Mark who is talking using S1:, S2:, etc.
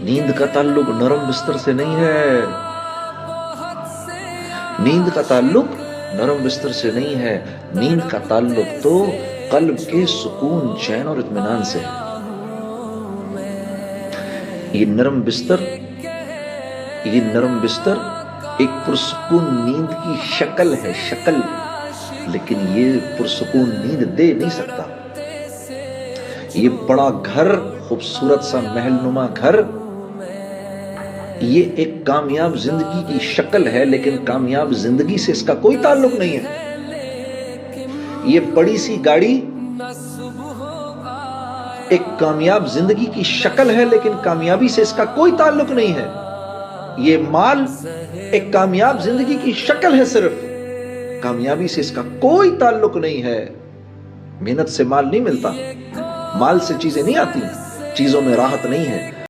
S1: نیند کا تعلق نرم بستر سے نہیں ہے، نیند کا تعلق نرم بستر سے نہیں ہے، نیند کا تعلق تو قلب کے سکون، چین اور اطمینان سے ہے۔ یہ نرم بستر ایک پرسکون نیند کی شکل ہے، شکل، لیکن یہ پرسکون نیند دے نہیں سکتا۔ یہ بڑا گھر، خوبصورت سا محل نما گھر، یہ ایک کامیاب زندگی کی شکل ہے، لیکن کامیاب زندگی سے اس کا کوئی تعلق نہیں ہے۔ یہ بڑی سی گاڑی ایک کامیاب زندگی کی شکل ہے، لیکن کامیابی سے اس کا کوئی تعلق نہیں ہے۔ یہ مال ایک کامیاب زندگی کی شکل ہے، صرف کامیابی سے اس کا کوئی تعلق نہیں ہے۔ محنت سے مال نہیں ملتا، مال سے چیزیں نہیں آتی، چیزوں میں راحت نہیں ہے۔